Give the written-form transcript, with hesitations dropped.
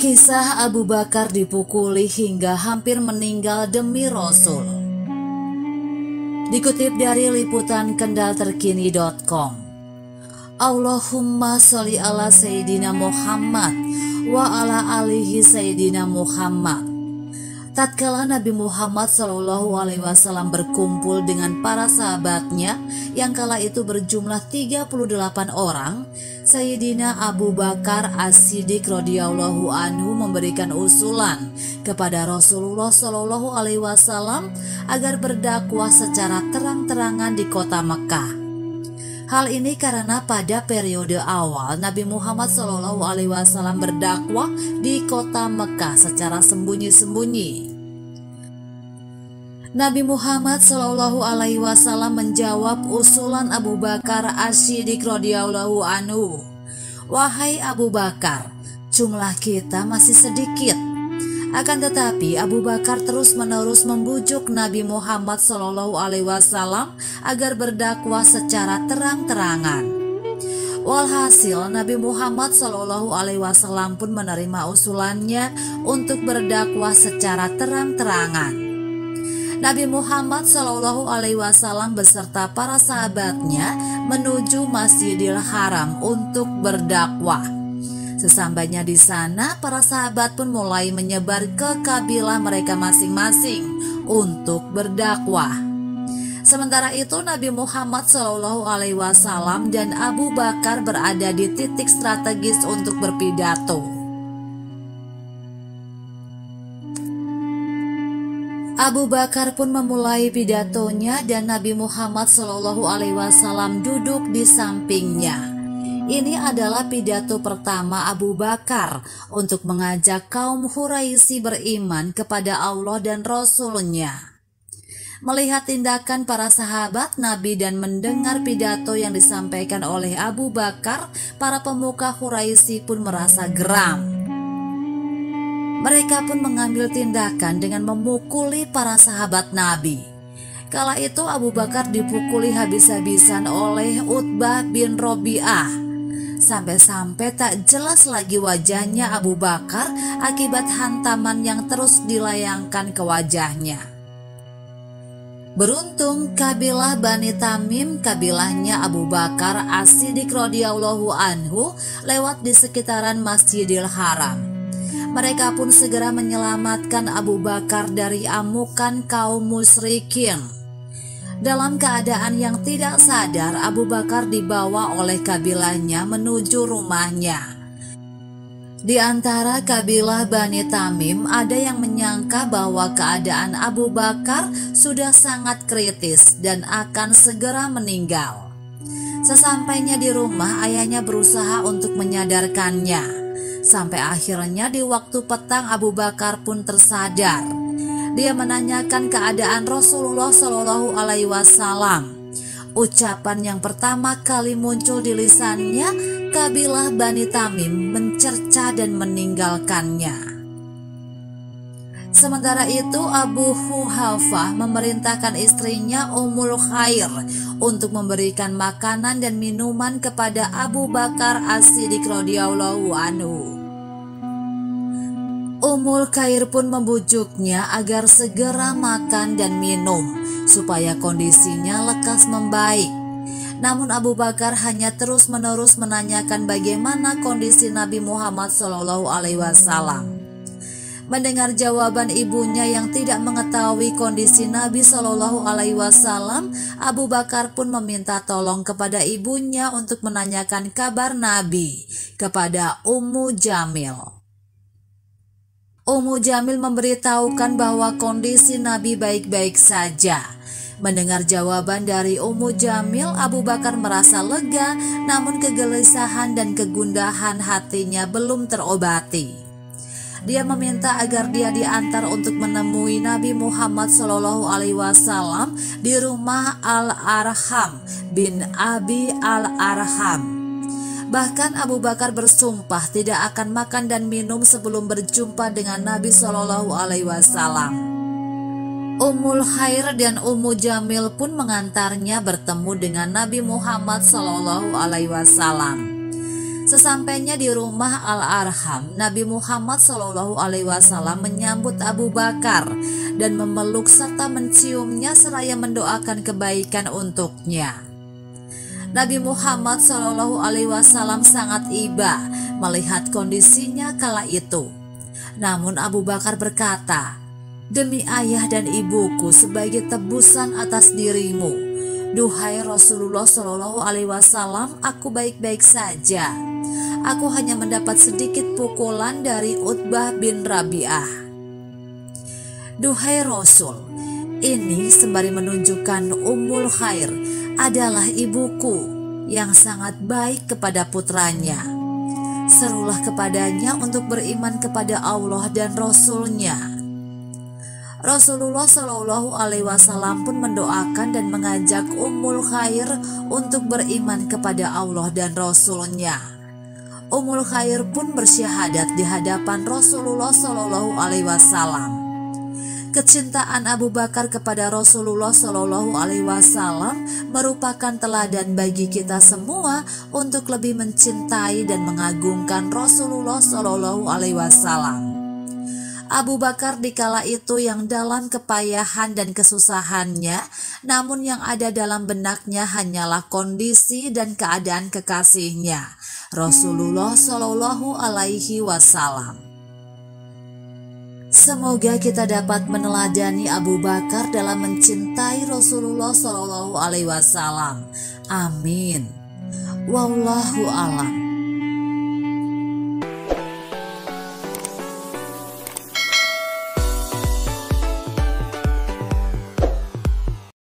Kisah Abu Bakar dipukuli hingga hampir meninggal demi Rasul. Dikutip dari liputan kendalterkini.com. Allahumma sholli ala Sayyidina Muhammad wa ala alihi Sayyidina Muhammad. Tatkala Nabi Muhammad SAW berkumpul dengan para sahabatnya yang kala itu berjumlah 38 orang, Sayyidina Abu Bakar As-Siddiq radhiyallahu anhu memberikan usulan kepada Rasulullah SAW agar berdakwah secara terang-terangan di kota Mekah. Hal ini karena pada periode awal Nabi Muhammad SAW berdakwah di kota Mekah secara sembunyi-sembunyi. Nabi Muhammad SAW menjawab usulan Abu Bakar As-Siddiq radhiyallahu anhu. Wahai Abu Bakar, jumlah kita masih sedikit. Akan tetapi Abu Bakar terus-menerus membujuk Nabi Muhammad SAW agar berdakwah secara terang-terangan. Walhasil Nabi Muhammad SAW pun menerima usulannya untuk berdakwah secara terang-terangan. Nabi Muhammad SAW beserta para sahabatnya menuju Masjidil Haram untuk berdakwah. Sesampainya di sana, para sahabat pun mulai menyebar ke kabilah mereka masing-masing untuk berdakwah. Sementara itu Nabi Muhammad SAW dan Abu Bakar berada di titik strategis untuk berpidato. Abu Bakar pun memulai pidatonya dan Nabi Muhammad SAW duduk di sampingnya. Ini adalah pidato pertama Abu Bakar untuk mengajak kaum Quraisy beriman kepada Allah dan Rasul-Nya. Melihat tindakan para sahabat Nabi dan mendengar pidato yang disampaikan oleh Abu Bakar, para pemuka Quraisy pun merasa geram. Mereka pun mengambil tindakan dengan memukuli para sahabat Nabi. Kala itu Abu Bakar dipukuli habis-habisan oleh Utbah bin Robi'ah. Sampai-sampai tak jelas lagi wajahnya Abu Bakar akibat hantaman yang terus dilayangkan ke wajahnya. Beruntung kabilah Bani Tamim, kabilahnya Abu Bakar As-Siddiq radhiyallahu anhu, lewat di sekitaran Masjidil Haram. Mereka pun segera menyelamatkan Abu Bakar dari amukan kaum musyrikin. Dalam keadaan yang tidak sadar, Abu Bakar dibawa oleh kabilahnya menuju rumahnya. Di antara kabilah Bani Tamim, ada yang menyangka bahwa keadaan Abu Bakar sudah sangat kritis dan akan segera meninggal. Sesampainya di rumah, ayahnya berusaha untuk menyadarkannya. Sampai akhirnya di waktu petang Abu Bakar pun tersadar. Dia menanyakan keadaan Rasulullah SAW. Ucapan yang pertama kali muncul di lisannya, kabilah Bani Tamim mencerca dan meninggalkannya. Sementara itu Abu Quhafah memerintahkan istrinya Ummul Khair untuk memberikan makanan dan minuman kepada Abu Bakar As-Siddiq radhiyallahu anhu. Ummul Khair pun membujuknya agar segera makan dan minum supaya kondisinya lekas membaik. Namun Abu Bakar hanya terus-menerus menanyakan bagaimana kondisi Nabi Muhammad SAW. Mendengar jawaban ibunya yang tidak mengetahui kondisi Nabi SAW, Abu Bakar pun meminta tolong kepada ibunya untuk menanyakan kabar Nabi kepada Ummu Jamil. Ummu Jamil memberitahukan bahwa kondisi Nabi baik-baik saja. Mendengar jawaban dari Ummu Jamil, Abu Bakar merasa lega, namun kegelisahan dan kegundahan hatinya belum terobati. Dia meminta agar dia diantar untuk menemui Nabi Muhammad SAW di rumah Al-Arham bin Abi Al-Arham. Bahkan Abu Bakar bersumpah tidak akan makan dan minum sebelum berjumpa dengan Nabi SAW. Ummul Khair dan Ummu Jamil pun mengantarnya bertemu dengan Nabi Muhammad SAW. Sesampainya di rumah Al-Arham, Nabi Muhammad SAW menyambut Abu Bakar dan memeluk serta menciumnya seraya mendoakan kebaikan untuknya. Nabi Muhammad SAW sangat iba melihat kondisinya kala itu. Namun Abu Bakar berkata, "Demi ayah dan ibuku sebagai tebusan atas dirimu, duhai Rasulullah SAW, aku baik-baik saja. Aku hanya mendapat sedikit pukulan dari Utbah bin Rabi'ah." Duhai Rasul, ini sembari menunjukkan Ummul Khair adalah ibuku yang sangat baik kepada putranya. Serulah kepadanya untuk beriman kepada Allah dan Rasul-Nya. Rasulullah SAW pun mendoakan dan mengajak Ummul Khair untuk beriman kepada Allah dan Rasul-Nya. Ummul Khair pun bersyahadat di hadapan Rasulullah SAW. Kecintaan Abu Bakar kepada Rasulullah SAW merupakan teladan bagi kita semua untuk lebih mencintai dan mengagungkan Rasulullah SAW. Abu Bakar dikala itu yang dalam kepayahan dan kesusahannya, namun yang ada dalam benaknya hanyalah kondisi dan keadaan kekasihnya, Rasulullah SAW. Semoga kita dapat meneladani Abu Bakar dalam mencintai Rasulullah SAW. Amin. Wallahu a'lam.